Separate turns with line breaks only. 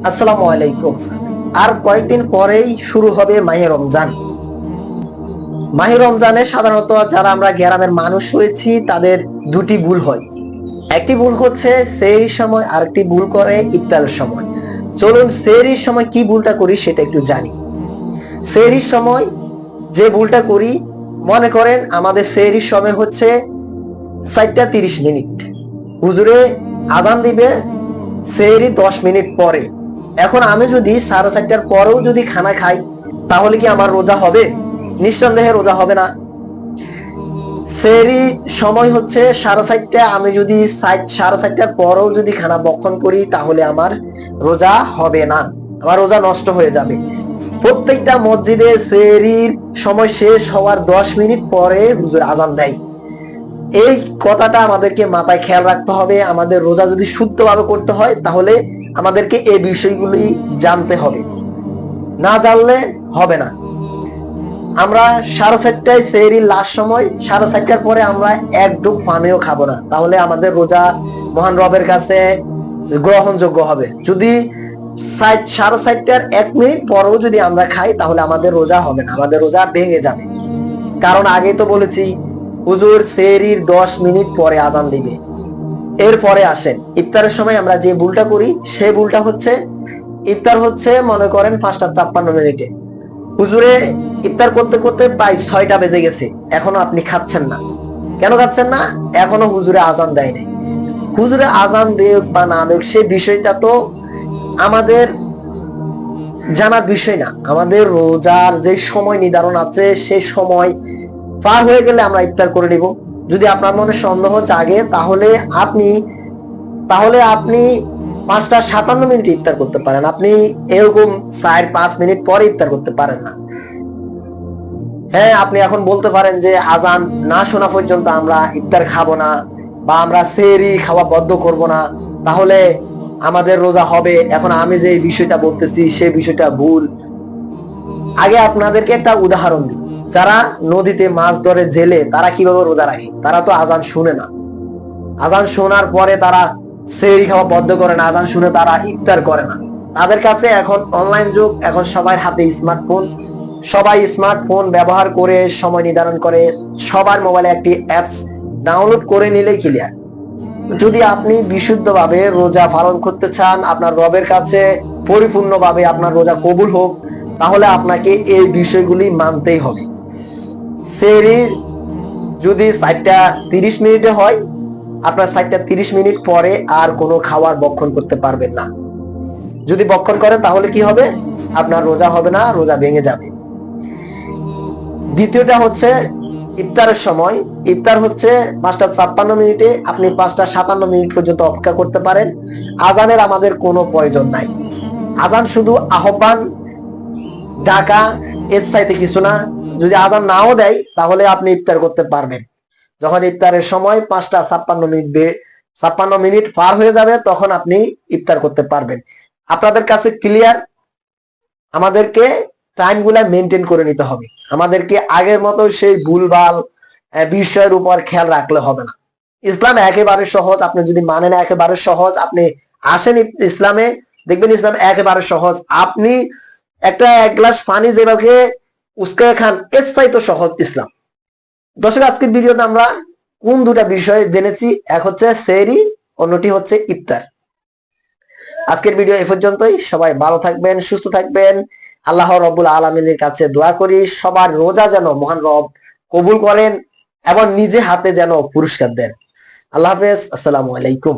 আসসালামু আলাইকুম। আর কয়েকদিন পরেই শুরু হবে মাহে রমজান। মাহে রমজানে সাধারণত যারা আমরা গ্রামের মানুষ হয়েছি তাদের দুটি ভুল হয়। একটি ভুল হচ্ছে সেহরির সময়, আরেকটি ভুল করে ইফতারের সময়। চলুন সেহরির সময় কি ভুলটা করি সেটা একটু জানি। সেহরির সময় যে ভুলটা করি, মনে করেন আমাদের সেহরির সময় হচ্ছে 4:30। হুজুরে আজান দিবে সেহরি 10 মিনিট পরে। এখন আমি যদি 4:30টার পরেও যদি খানা খাই, তাহলে কি আমার রোজা হবে? নিঃসন্দেহে রোজা হবে না। সেহরি সময় হচ্ছে 4:30, আমি যদি 4:30টার পরেও যদি খানা ভক্ষণ করি তাহলে আমার রোজা হবে না, আমার রোজা নষ্ট হয়ে যাবে। প্রত্যেকটা মসজিদে সেহরির সময় শেষ হওয়ার 10 মিনিট পরে হুজুর আজান দেয়। এই কথাটা আমাদেরকে মাথায় খেয়াল রাখতে হবে। আমাদের রোজা যদি শুদ্ধভাবে করতে হয় তাহলে আমাদেরকে এই বিষয়গুলি জানতে হবে, না জানলে হবে না। আমরা 4:30টায় সেহরির লাস্ট সময়, 4:30টার পরে আমরা এক ঢোক পানিও খাবো না, তাহলে আমাদের রোজা মহান রবের কাছে গ্রহণযোগ্য হবে। যদি 4:30টার 1 মিনিট পরেও যদি আমরা খাই তাহলে আমাদের রোজা হবে না, আমাদের রোজা ভেঙে যাবে। কারণ আগেই তো বলেছি, হুজুর সেহরির 10 মিনিট পরে আজান দিবে। এরপরে আসেন ইফতারের সময় আমরা যে ভুলটা করি, সেই ভুলটা হচ্ছে ইফতার হচ্ছে মনে করেন 5:56 হুজুরে ইফতার করতে করতে প্রায় 6টা বেজে গেছে, এখনো আপনি খাচ্ছেন না। কেন খাচ্ছেন না? এখনো হুজুরে আজান দেয় নাই। হুজুরে আজান দেখ বা না দেখ সে বিষয়টা তো আমাদের জানার বিষয় না। আমাদের রোজার যে সময় নির্ধারণ আছে সেই সময় পার হয়ে গেলে আমরা ইফতার করে নিব। যদি আপনার মনে সন্দেহ জাগে তাহলে আপনি 5:57 ইফতার করতে পারেন। আপনি এরকম 4-5 মিনিট পরে ইফতার করতে পারেন না। হ্যাঁ, আপনি এখন বলতে পারেন যে আজান না শোনা পর্যন্ত আমরা ইফতার খাবো না বা আমরা সেহরি খাওয়া বন্ধ করব না, তাহলে আমাদের রোজা হবে। এখন আমি যে বিষয়টা বলতেছি সেই বিষয়টা ভুল। আগে আপনাদেরকে একটা উদাহরণ দিই। যারা নদীতে মাছ ধরে জেলে, তারা কিভাবে রোজা রাখে? তারা তো আজান শুনে না। আজান শোনার পরে তারা সেহরি খাওয়া বন্ধ করে না, আজান শুনে তারা ইফতার করে না। তাদের কাছে এখন অনলাইন যুগ, এখন সবার হাতে স্মার্টফোন। সবাই স্মার্টফোন ব্যবহার করে সময় নির্ধারণ করে, সবার মোবাইলে একটি অ্যাপস ডাউনলোড করে নিলেই ক্লিয়ার। যদি আপনি বিশুদ্ধভাবে রোজা পালন করতে চান, আপনার রবের কাছে পরিপূর্ণভাবে আপনার রোজা কবুল হোক, তাহলে আপনাকে এই বিষয়গুলি মানতেই হবে। সেহরি যদি 4:30 হয়, আপনার 4:30 পরে আর কোনো খাবার ভক্ষণ করতে পারবেন না। যদি ভক্ষণ করেন তাহলে কি হবে? আপনার রোজা হবে না, রোজা ভেঙে যাবে। দ্বিতীয়টা হচ্ছে ইফতারের সময়। ইফতার হচ্ছে 5:56, আপনি 5:57 পর্যন্ত অপেক্ষা করতে পারেন। আজানের আমাদের কোনো প্রয়োজন নাই। আজান শুধু আহ্বান, ডাকা, এর চাইতে কিছু না। যদি আজান নাও দেয় তাহলে আপনি ইফতার করতে পারবেন। যখন ইফতারের সময় 5:56 পার হয়ে যাবে তখন আপনি ইফতার করতে পারবেন। আপনাদের কাছে ক্লিয়ার? আমাদেরকে টাইম গুলা মেনটেন করে নিতে হবে। আমাদেরকে আগের মতো সেই ভুলভাল বিষয়ের উপর খেয়াল রাখলে হবে না। ইসলাম একেবারে সহজ, আপনি যদি মানেন একেবারে সহজ। আপনি আসেন ইসলামে, দেখবেন ইসলাম একেবারে সহজ। আপনি একটা 1 গ্লাস পানি যেভাবে উস্কে খান, এর চাইতে সহজ ইসলাম। দর্শক, আজকের ভিডিওতে আমরা কোন দুটা বিষয় জেনেছি? এক হচ্ছে সেহরি, অন্যটি হচ্ছে ইফতার। আজকের ভিডিও এ পর্যন্তই। সবাই ভালো থাকবেন, সুস্থ থাকবেন। আল্লাহ রব্বুল আলামিনের কাছে দোয়া করি সবার রোজা যেন মহান রব কবুল করেন এবং নিজে হাতে যেন পুরস্কার দেন। আল্লাহ হাফেজ। আসসালামু আলাইকুম।